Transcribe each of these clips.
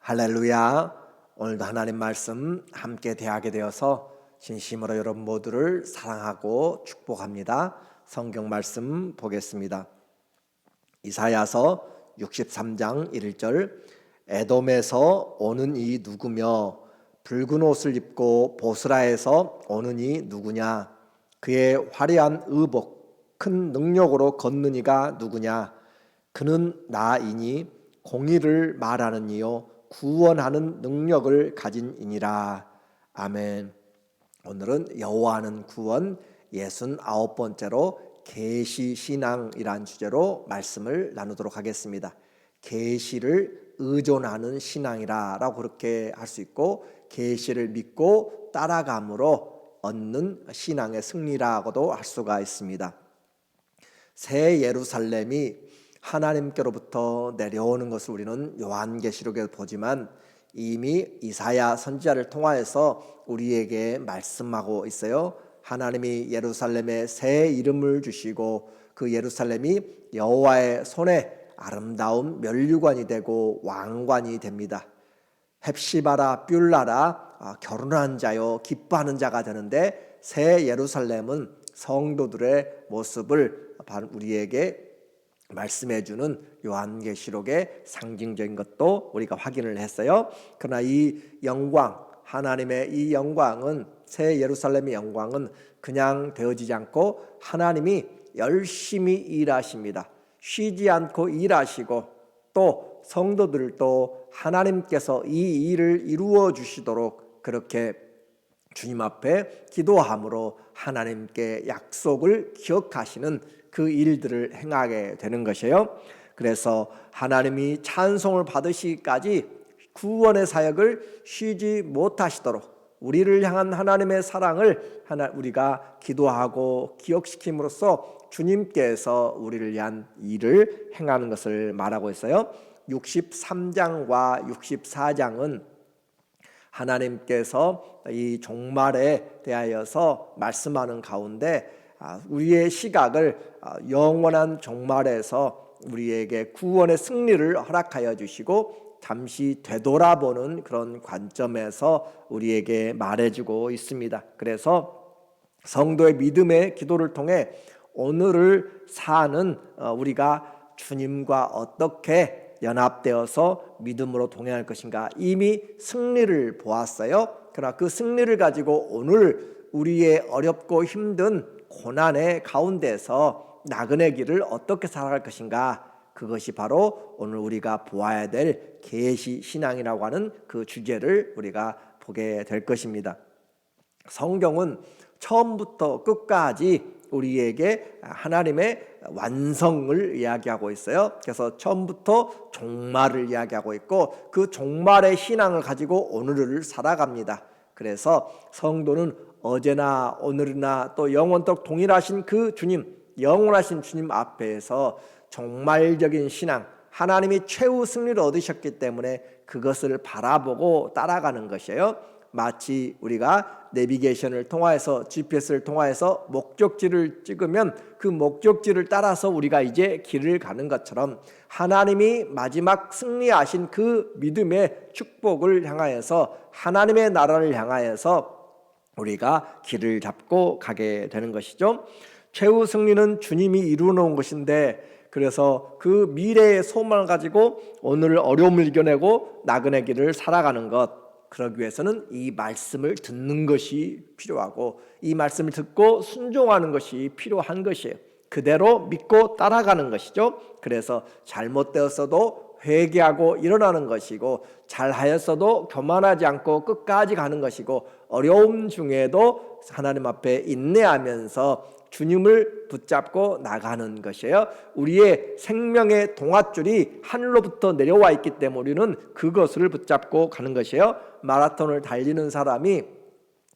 할렐루야. 오늘도 하나님 말씀 함께 대하게 되어서 진심으로 여러분 모두를 사랑하고 축복합니다. 성경 말씀 보겠습니다. 이사야서 63장 1절 에돔에서 오는 이 누구며 붉은 옷을 입고 보스라에서 오는 이 누구냐 그의 화려한 의복 큰 능력으로 걷는 이가 누구냐 그는 나이니 공의를 말하는 이요 구원하는 능력을 가진 이니라. 아멘. 오늘은 여호와는 구원 69번째로 계시신앙이란 주제로 말씀을 나누도록 하겠습니다. 계시를 의존하는 신앙이라고 그렇게 할 수 있고 계시를 믿고 따라감으로 얻는 신앙의 승리라고도 할 수가 있습니다. 새 예루살렘이 하나님께로부터 내려오는 것을 우리는 요한계시록에 보지만 이미 이사야 선지자를 통하여서 우리에게 말씀하고 있어요. 하나님이 예루살렘에 새 이름을 주시고 그 예루살렘이 여호와의 손에 아름다운 면류관이 되고 왕관이 됩니다. 헵시바라 뷸라라 결혼한 자요 기뻐하는 자가 되는데 새 예루살렘은 성도들의 모습을 우리에게 말씀해주는 요한계시록의 상징적인 것도 우리가 확인을 했어요. 그러나 이 영광, 하나님의 이 영광은 새 예루살렘의 영광은 그냥 되어지지 않고 하나님이 열심히 일하십니다. 쉬지 않고 일하시고 또 성도들도 하나님께서 이 일을 이루어 주시도록 그렇게 주님 앞에 기도함으로 하나님께 약속을 기억하시는 그 일들을 행하게 되는 것이에요. 그래서 하나님이 찬송을 받으시기까지 구원의 사역을 쉬지 못하시도록 우리를 향한 하나님의 사랑을 우리가 기도하고 기억시킴으로써 주님께서 우리를 위한 일을 행하는 것을 말하고 있어요. 63장과 64장은 하나님께서 이 종말에 대하여서 말씀하는 가운데 우리의 시각을 영원한 종말에서 우리에게 구원의 승리를 허락하여 주시고 잠시 되돌아보는 그런 관점에서 우리에게 말해주고 있습니다. 그래서 성도의 믿음의 기도를 통해 오늘을 사는 우리가 주님과 어떻게 연합되어서 믿음으로 동행할 것인가 이미 승리를 보았어요. 그러나 그 승리를 가지고 오늘 우리의 어렵고 힘든 고난의 가운데서 나그네 길을 어떻게 살아갈 것인가 그것이 바로 오늘 우리가 보아야 될 계시 신앙이라고 하는 그 주제를 우리가 보게 될 것입니다. 성경은 처음부터 끝까지 우리에게 하나님의 완성을 이야기하고 있어요. 그래서 처음부터 종말을 이야기하고 있고 그 종말의 신앙을 가지고 오늘을 살아갑니다. 그래서 성도는 어제나 오늘이나 또 영원토록 동일하신 그 주님, 영원하신 주님 앞에서 종말적인 신앙, 하나님이 최후 승리를 얻으셨기 때문에 그것을 바라보고 따라가는 것이에요. 마치 우리가 내비게이션을 통하여서 GPS를 통하여서 목적지를 찍으면 그 목적지를 따라서 우리가 이제 길을 가는 것처럼 하나님이 마지막 승리하신 그 믿음의 축복을 향하여서 하나님의 나라를 향하여서 우리가 길을 잡고 가게 되는 것이죠. 최후 승리는 주님이 이루어 놓은 것인데 그래서 그 미래의 소망을 가지고 오늘 어려움을 이겨내고 나그네 길을 살아가는 것 그러기 위해서는 이 말씀을 듣는 것이 필요하고 이 말씀을 듣고 순종하는 것이 필요한 것이에요. 그대로 믿고 따라가는 것이죠. 그래서 잘못되었어도 회개하고 일어나는 것이고 잘하였어도 교만하지 않고 끝까지 가는 것이고 어려움 중에도 하나님 앞에 인내하면서 주님을 붙잡고 나가는 것이에요. 우리의 생명의 동아줄이 하늘로부터 내려와 있기 때문에 우리는 그것을 붙잡고 가는 것이에요. 마라톤을 달리는 사람이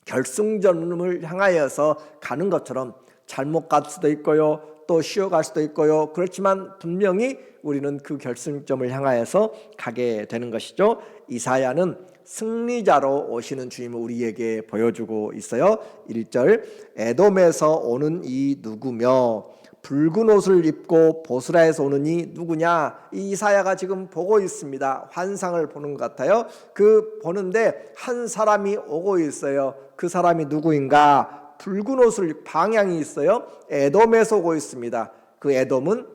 결승점을 향하여서 가는 것처럼 잘못 갈 수도 있고요. 또 쉬어갈 수도 있고요. 그렇지만 분명히 우리는 그 결승점을 향하여서 가게 되는 것이죠. 이사야는 승리자로 오시는 주님을 우리에게 보여주고 있어요. 1절 에돔에서 오는 이 누구며 붉은 옷을 입고 보스라에서 오느니 누구냐? 이 이사야가 지금 보고 있습니다. 환상을 보는 것 같아요. 그 보는데 한 사람이 오고 있어요. 그 사람이 누구인가? 붉은 옷을 방향이 있어요. 에돔에서 오고 있습니다. 그 에돔은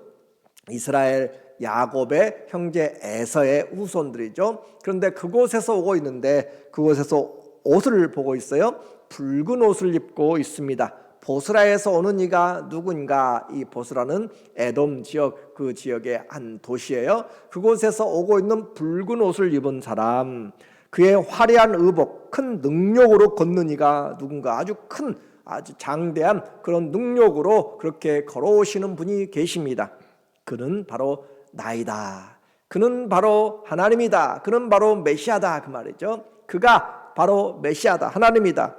이스라엘 야곱의 형제 에서의 후손들이죠. 그런데 그곳에서 오고 있는데 그곳에서 옷을 보고 있어요. 붉은 옷을 입고 있습니다. 보스라에서 오는 이가 누군가? 이 보스라는 에돔 지역, 그 지역의 한 도시예요. 그곳에서 오고 있는 붉은 옷을 입은 사람, 그의 화려한 의복, 큰 능력으로 걷는 이가 누군가? 아주 큰, 아주 장대한 그런 능력으로 그렇게 걸어오시는 분이 계십니다. 그는 바로 나이다. 그는 바로 하나님이다. 그는 바로 메시아다. 그 말이죠. 그가 바로 메시아다. 하나님이다.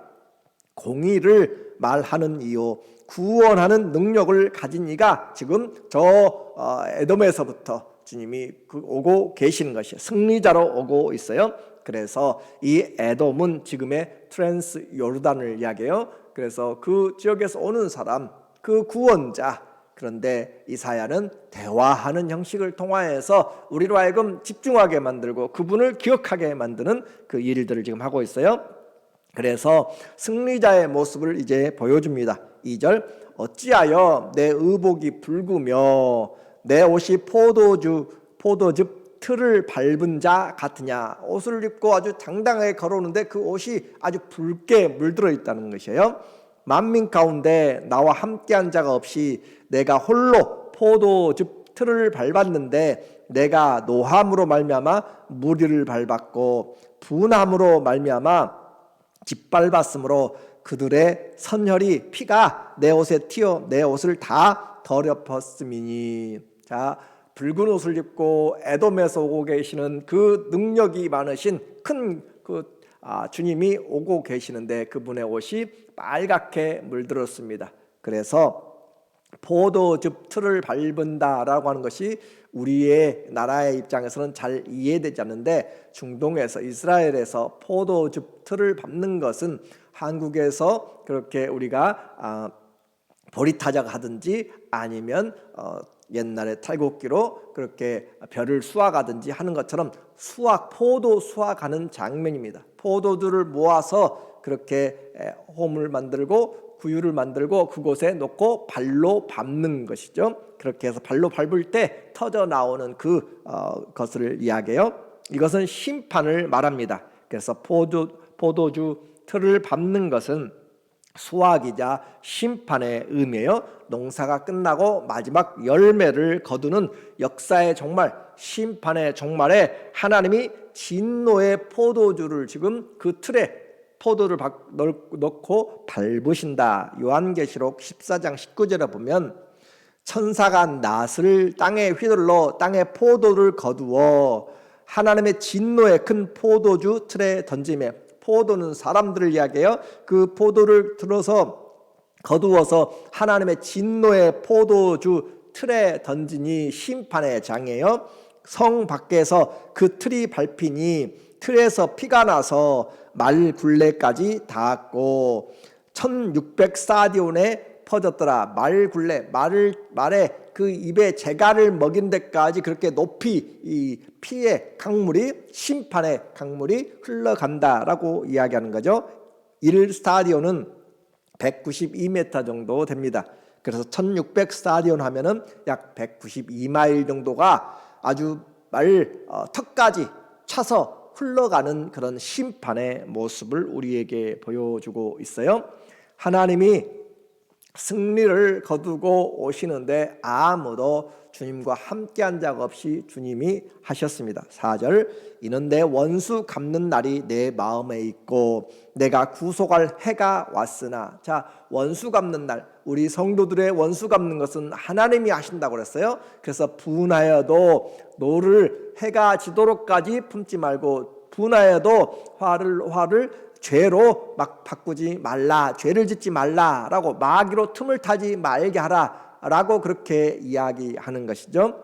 공의를 말하는 이요, 구원하는 능력을 가진 이가 지금 저 에돔에서부터 주님이 오고 계시는 것이에요. 승리자로 오고 있어요. 그래서 이 에돔은 지금의 트랜스 요르단을 이야기해요. 그래서 그 지역에서 오는 사람, 그 구원자. 그런데 이사야는 대화하는 형식을 통하여서 우리로 하여금 집중하게 만들고 그분을 기억하게 만드는 그 일들을 지금 하고 있어요. 그래서 승리자의 모습을 이제 보여줍니다. 2절, 어찌하여 내 의복이 붉으며 내 옷이 포도즙 틀을 밟은 자 같으냐. 옷을 입고 아주 당당하게 걸어오는데 그 옷이 아주 붉게 물들어 있다는 것이에요. 만민 가운데 나와 함께한 자가 없이 내가 홀로 포도즙 틀을 밟았는데 내가 노함으로 말미암아 무리를 밟았고 분함으로 말미암아 짓밟았으므로 그들의 선혈이 피가 내 옷에 튀어 내 옷을 다 더럽혔음이니. 자, 붉은 옷을 입고 에돔에서 오고 계시는 그 능력이 많으신 큰 주님이 오고 계시는데 그분의 옷이 빨갛게 물들었습니다. 그래서 포도즙 틀을 밟은다라고 하는 것이 우리의 나라의 입장에서는 잘 이해되지 않는데, 중동에서 이스라엘에서 포도즙 틀을 밟는 것은 한국에서 그렇게 우리가 보리타작 하든지 아니면 옛날에 탈곡기로 그렇게 벼를 수확하든지 하는 것처럼 포도 수확하는 장면입니다. 포도들을 모아서 그렇게 홈을 만들고 구유를 만들고 그곳에 놓고 발로 밟는 것이죠. 그렇게 해서 발로 밟을 때 터져 나오는 것을 이야기해요. 이것은 심판을 말합니다. 그래서 포도주 틀을 밟는 것은 수확이자 심판의 의미예요. 농사가 끝나고 마지막 열매를 거두는 역사의 종말, 심판의 종말에 하나님이 진노의 포도주를 지금 그 틀에 포도를 넣고 밟으신다. 요한계시록 14장 19절에 보면 천사가 낫을 땅에 휘둘러 땅에 포도를 거두어 하나님의 진노의 큰 포도주 틀에 던지매, 포도는 사람들을 이야기해요. 그 포도를 들어서 거두어서 하나님의 진노의 포도주 틀에 던지니 심판의 장이에요. 성 밖에서 그 틀이 밟히니 틀에서 피가 나서 말 굴레까지 닿았고 1600사디온에 퍼졌더라. 말 굴레, 말에 그 입에 재갈을 먹인 데까지 그렇게 높이 이 피의 강물이, 심판의 강물이 흘러간다라고 이야기하는 거죠. 1스타디온은 192m 정도 됩니다. 그래서 1600스타디온 하면은 약 192마일 정도가 아주 턱까지 차서 흘러가는 그런 심판의 모습을 우리에게 보여주고 있어요. 하나님이 승리를 거두고 오시는데 아무도 주님과 함께한 자 없이 주님이 하셨습니다. 4절, 이는 내 원수 갚는 날이 내 마음에 있고 내가 구속할 해가 왔으나. 자, 원수 갚는 날, 우리 성도들의 원수 갚는 것은 하나님이 하신다고 그랬어요. 그래서 분하여도 노를 해가 지도록까지 품지 말고, 분하여도 화를 죄로 막 바꾸지 말라, 죄를 짓지 말라라고, 마귀로 틈을 타지 말게 하라라고 그렇게 이야기하는 것이죠.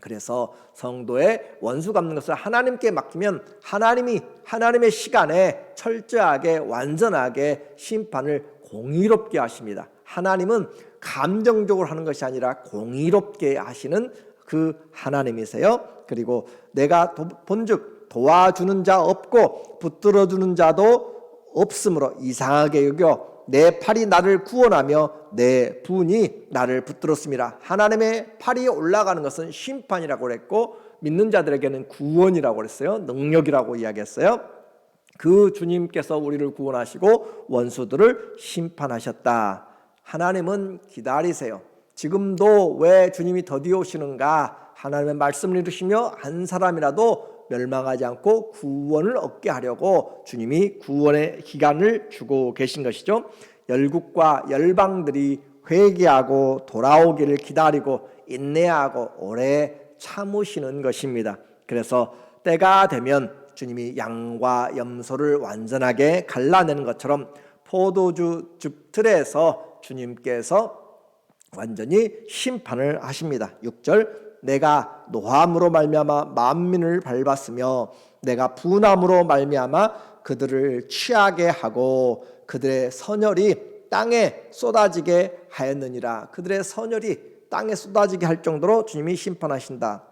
그래서 성도의 원수 갚는 것을 하나님께 맡기면 하나님이 하나님의 시간에 철저하게 완전하게 심판을 공의롭게 하십니다. 하나님은 감정적으로 하는 것이 아니라 공의롭게 하시는 그 하나님이세요. 그리고 내가 본즉 도와주는 자 없고 붙들어주는 자도 없으므로 이상하게 여겨 내 팔이 나를 구원하며 내 분이 나를 붙들었습니다. 하나님의 팔이 올라가는 것은 심판이라고 그랬고 믿는 자들에게는 구원이라고 그랬어요. 능력이라고 이야기했어요. 그 주님께서 우리를 구원하시고 원수들을 심판하셨다. 하나님은 기다리세요. 지금도 왜 주님이 더디어 오시는가? 하나님의 말씀을 이루시며 한 사람이라도 멸망하지 않고 구원을 얻게 하려고 주님이 구원의 기간을 주고 계신 것이죠. 열국과 열방들이 회개하고 돌아오기를 기다리고 인내하고 오래 참으시는 것입니다. 그래서 때가 되면 주님이 양과 염소를 완전하게 갈라내는 것처럼 포도주 즙틀에서 주님께서 완전히 심판을 하십니다. 6절 내가 노함으로 말미암아 만민을 밟았으며 내가 분함으로 말미암아 그들을 취하게 하고 그들의 선혈이 땅에 쏟아지게 하였느니라. 그들의 선혈이 땅에 쏟아지게 할 정도로 주님이 심판하신다.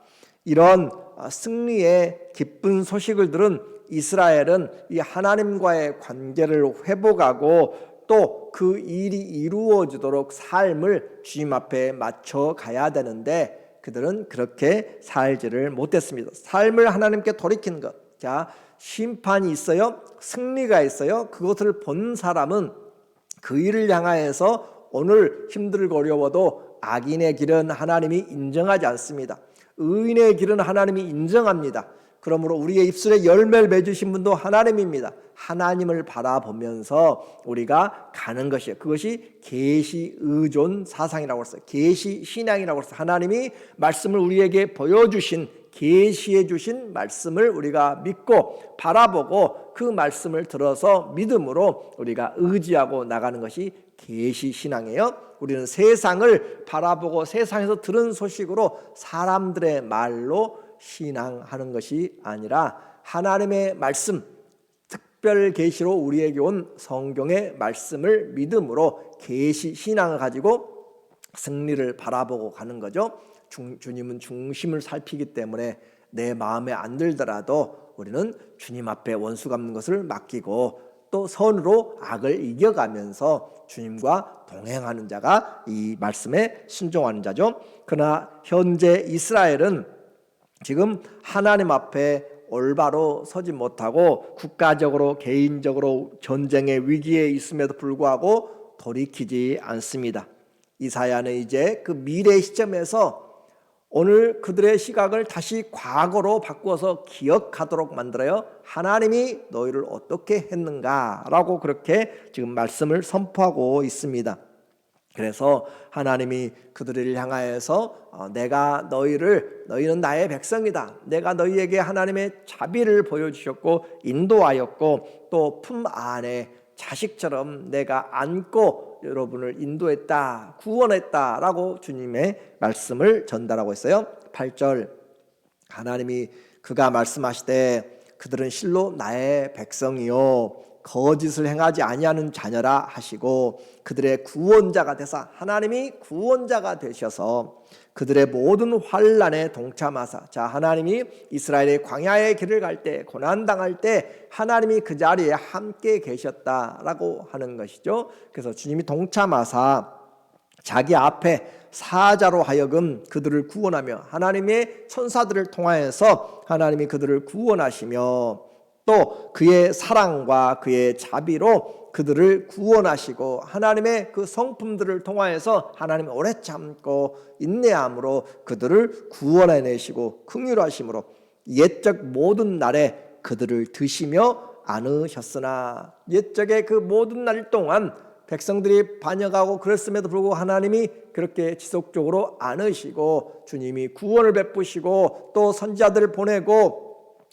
이런 승리의 기쁜 소식을 들은 이스라엘은 이 하나님과의 관계를 회복하고 또 그 일이 이루어지도록 삶을 주님 앞에 맞춰 가야 되는데 그들은 그렇게 살지를 못했습니다. 삶을 하나님께 돌이킨 것. 자, 심판이 있어요. 승리가 있어요. 그것을 본 사람은 그 일을 향하여서 오늘 힘들고 어려워도 악인의 길은 하나님이 인정하지 않습니다. 의인의 길은 하나님이 인정합니다. 그러므로 우리의 입술에 열매를 맺으신 분도 하나님입니다. 하나님을 바라보면서 우리가 가는 것이에요. 그것이 계시 의존 사상이라고 했어요. 계시 신앙이라고 했어요. 하나님이 말씀을 우리에게 보여주신 계시해 주신 말씀을 우리가 믿고 바라보고 그 말씀을 들어서 믿음으로 우리가 의지하고 나가는 것이 계시 신앙이에요. 우리는 세상을 바라보고 세상에서 들은 소식으로 사람들의 말로 신앙하는 것이 아니라 하나님의 말씀, 특별 계시로 우리에게 온 성경의 말씀을 믿음으로 계시 신앙을 가지고 승리를 바라보고 가는 거죠. 주님은 중심을 살피기 때문에 내 마음에 안 들더라도 우리는 주님 앞에 원수 갚는 것을 맡기고 또 선으로 악을 이겨가면서 주님과 동행하는 자가 이 말씀에 순종하는 자죠. 그러나 현재 이스라엘은 지금 하나님 앞에 올바로 서지 못하고 국가적으로 개인적으로 전쟁의 위기에 있음에도 불구하고 돌이키지 않습니다. 이사야는 이제 그 미래 시점에서 오늘 그들의 시각을 다시 과거로 바꾸어서 기억하도록 만들어요. 하나님이 너희를 어떻게 했는가라고 그렇게 지금 말씀을 선포하고 있습니다. 그래서 하나님이 그들을 향하여서 너희는 나의 백성이다. 내가 너희에게 하나님의 자비를 보여주셨고 인도하였고 또 품 안에 자식처럼 내가 안고 여러분을 인도했다, 구원했다라고 주님의 말씀을 전달하고 있어요. 8절 하나님이 그가 말씀하시되 그들은 실로 나의 백성이요 거짓을 행하지 아니하는 자녀라 하시고 그들의 구원자가 되사 하나님이 구원자가 되셔서 그들의 모든 환난에 동참하사 자 하나님이 이스라엘의 광야의 길을 갈 때 고난당할 때 하나님이 그 자리에 함께 계셨다라고 하는 것이죠. 그래서 주님이 동참하사 자기 앞에 사자로 하여금 그들을 구원하며 하나님의 천사들을 통하여서 하나님이 그들을 구원하시며 또 그의 사랑과 그의 자비로 그들을 구원하시고 하나님의 그 성품들을 통하여서 하나님이 오래 참고 인내함으로 그들을 구원해내시고 긍휼하심으로 옛적 모든 날에 그들을 드시며 안으셨으나 옛적의 그 모든 날 동안 백성들이 반역하고 그랬음에도 불구하고 하나님이 그렇게 지속적으로 안으시고 주님이 구원을 베푸시고 또 선지자들을 보내고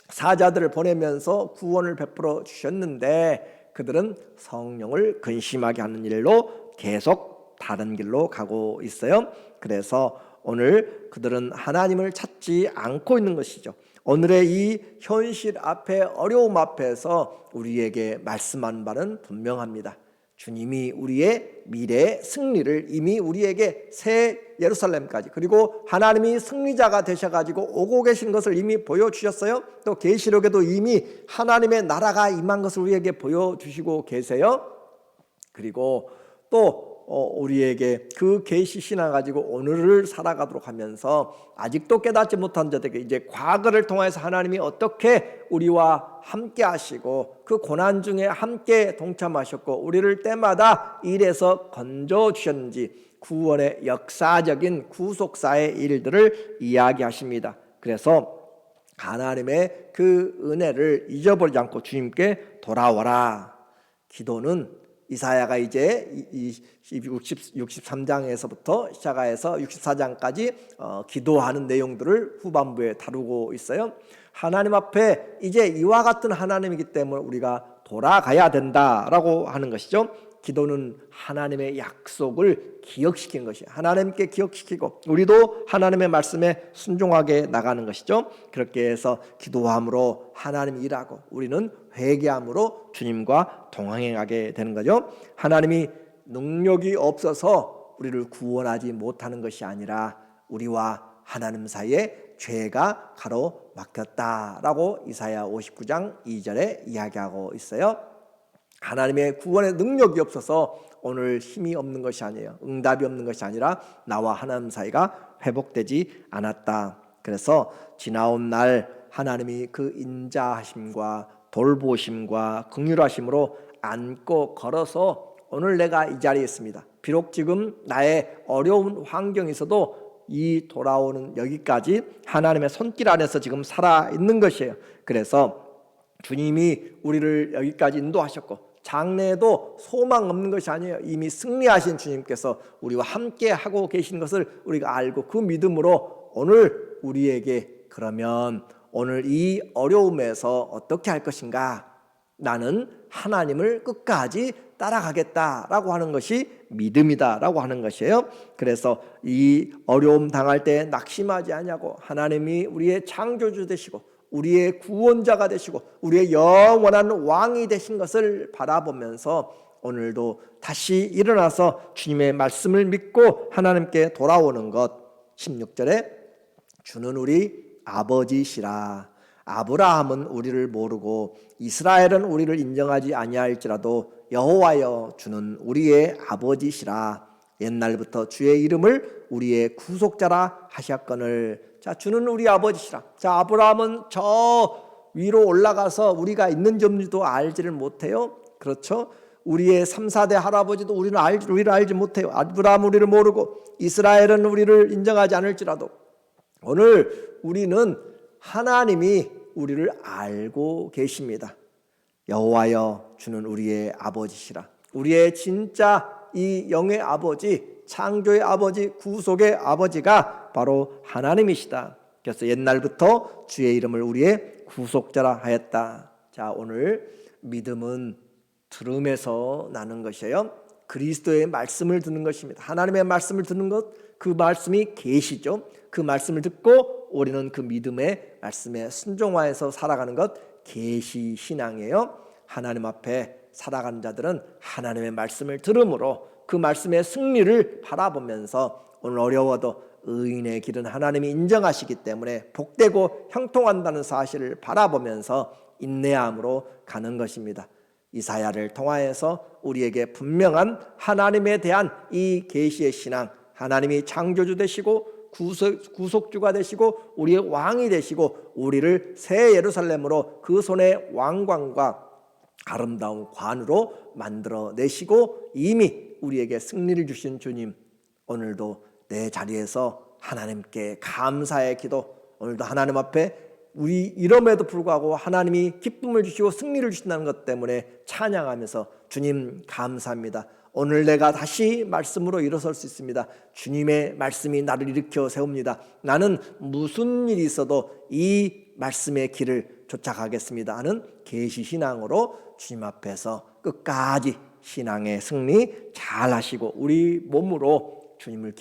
사자들을 보내면서 구원을 베풀어 주셨는데 그들은 성령을 근심하게 하는 일로 계속 다른 길로 가고 있어요. 그래서 오늘 그들은 하나님을 찾지 않고 있는 것이죠. 오늘의 이 현실 앞에 어려움 앞에서 우리에게 말씀하는 바는 분명합니다. 주님이 우리의 미래의 승리를 이미 우리에게 새 예루살렘까지, 그리고 하나님이 승리자가 되셔가지고 오고 계신 것을 이미 보여주셨어요. 또 계시록에도 이미 하나님의 나라가 임한 것을 우리에게 보여주시고 계세요. 그리고 또 우리에게 그 계시 신앙 가지고 오늘을 살아가도록 하면서 아직도 깨닫지 못한 자들에게 이제 과거를 통해서 하나님이 어떻게 우리와 함께 하시고 그 고난 중에 함께 동참하셨고 우리를 때마다 일에서 건져 주셨는지 구원의 역사적인 구속사의 일들을 이야기하십니다. 그래서 하나님의 그 은혜를 잊어버리지 않고 주님께 돌아와라. 기도는 이사야가 이제 63장에서부터 시작해서 64장까지 기도하는 내용들을 후반부에 다루고 있어요. 하나님 앞에 이제 이와 같은 하나님이기 때문에 우리가 돌아가야 된다라고 하는 것이죠. 기도는 하나님의 약속을 기억시키는 것이에요. 하나님께 기억시키고 우리도 하나님의 말씀에 순종하게 나가는 것이죠. 그렇게 해서 기도함으로 하나님이 일하고 우리는 회개함으로 주님과 동행하게 되는 거죠. 하나님이 능력이 없어서 우리를 구원하지 못하는 것이 아니라 우리와 하나님 사이에 죄가 가로막혔다라고 이사야 59장 2절에 이야기하고 있어요. 하나님의 구원의 능력이 없어서 오늘 힘이 없는 것이 아니에요. 응답이 없는 것이 아니라 나와 하나님 사이가 회복되지 않았다. 그래서 지나온 날 하나님이 그 인자하심과 돌보심과 긍휼하심으로 안고 걸어서 오늘 내가 이 자리에 있습니다. 비록 지금 나의 어려운 환경이 있어도 이 돌아오는 여기까지 하나님의 손길 안에서 지금 살아있는 것이에요. 그래서 주님이 우리를 여기까지 인도하셨고 장래에도 소망 없는 것이 아니에요. 이미 승리하신 주님께서 우리와 함께 하고 계신 것을 우리가 알고 그 믿음으로 오늘 우리에게 그러면 오늘 이 어려움에서 어떻게 할 것인가? 나는 하나님을 끝까지 따라가겠다라고 하는 것이 믿음이다라고 하는 것이에요. 그래서 이 어려움 당할 때 낙심하지 아니하고 하나님이 우리의 창조주 되시고 우리의 구원자가 되시고 우리의 영원한 왕이 되신 것을 바라보면서 오늘도 다시 일어나서 주님의 말씀을 믿고 하나님께 돌아오는 것. 16절에 주는 우리 아버지시라. 아브라함은 우리를 모르고 이스라엘은 우리를 인정하지 아니할지라도 여호와여 주는 우리의 아버지시라. 옛날부터 주의 이름을 우리의 구속자라 하셨거늘. 자, 주는 우리 아버지시라. 자, 아브라함은 저 위로 올라가서 우리가 있는지 없는지도 알지를 못해요. 그렇죠? 우리의 3, 4대 할아버지도 우리를 알지 못해요. 아브라함은 우리를 모르고 이스라엘은 우리를 인정하지 않을지라도 오늘 우리는 하나님이 우리를 알고 계십니다. 여호와여 주는 우리의 아버지시라. 우리의 진짜 이 영의 아버지, 창조의 아버지, 구속의 아버지가 바로 하나님이시다. 그래서 옛날부터 주의 이름을 우리의 구속자라 하였다. 자, 오늘 믿음은 들음에서 나는 것이에요. 그리스도의 말씀을 듣는 것입니다. 하나님의 말씀을 듣는 것, 그 말씀이 계시죠. 그 말씀을 듣고 우리는 그 믿음의 말씀에 순종하여서 살아가는 것, 계시 신앙이에요. 하나님 앞에 살아가는 자들은 하나님의 말씀을 들음으로 그 말씀의 승리를 바라보면서 오늘 어려워도 의인의 길은 하나님이 인정하시기 때문에 복되고 형통한다는 사실을 바라보면서 인내함으로 가는 것입니다. 이사야를 통하여서 우리에게 분명한 하나님에 대한 이 계시의 신앙, 하나님이 창조주 되시고 구속주가 되시고 우리의 왕이 되시고 우리를 새 예루살렘으로 그 손의 왕관과 아름다운 관으로 만들어내시고 이미 우리에게 승리를 주신 주님, 오늘도 내 자리에서 하나님께 감사의 기도, 오늘도 하나님 앞에 우리 이름에도 불구하고 하나님이 기쁨을 주시고 승리를 주신다는 것 때문에 찬양하면서 주님 감사합니다. 오늘 내가 다시 말씀으로 일어설 수 있습니다. 주님의 말씀이 나를 일으켜 세웁니다. 나는 무슨 일이 있어도 이 말씀의 길을 쫓아가겠습니다 하는 계시신앙으로 주님 앞에서 끝까지 신앙의 승리 잘 하시고 우리 몸으로 주님을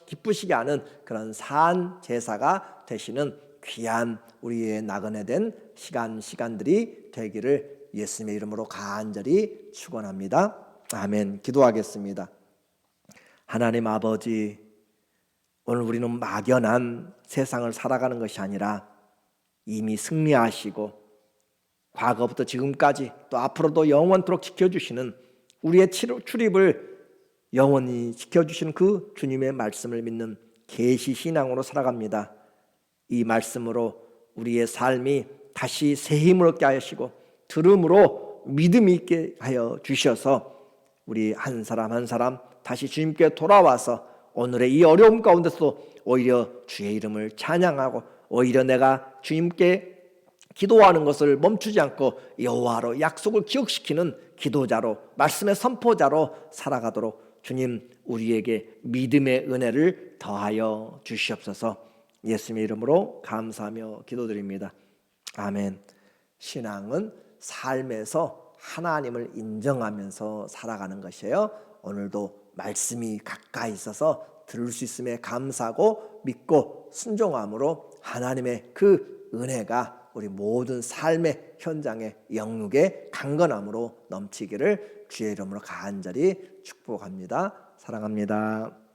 기쁘시게 하는 그런 산 제사가 되시는 귀한 우리의 나그네 된 시간들이 되기를 예수님의 이름으로 간절히 축원합니다. 아멘. 기도하겠습니다. 하나님 아버지, 오늘 우리는 막연한 세상을 살아가는 것이 아니라 이미 승리하시고 과거부터 지금까지 또 앞으로도 영원토록 지켜주시는 우리의 출입을 영원히 지켜주시는 그 주님의 말씀을 믿는 계시 신앙으로 살아갑니다. 이 말씀으로 우리의 삶이 다시 새 힘을 얻게 하시고 들음으로 믿음이 있게 하여 주셔서 우리 한 사람 한 사람 다시 주님께 돌아와서 오늘의 이 어려움 가운데서도 오히려 주의 이름을 찬양하고 오히려 내가 주님께 기도하는 것을 멈추지 않고 여호와로 약속을 기억시키는 기도자로 말씀의 선포자로 살아가도록 주님 우리에게 믿음의 은혜를 더하여 주시옵소서. 예수님의 이름으로 감사하며 기도드립니다. 아멘. 신앙은 삶에서 하나님을 인정하면서 살아가는 것이에요. 오늘도 말씀이 가까이 있어서 들을 수 있음에 감사하고 믿고 순종함으로 하나님의 그 은혜가 우리 모든 삶의 현장에 영육의 강건함으로 넘치기를 주의 이름으로 간절히 축복합니다. 사랑합니다.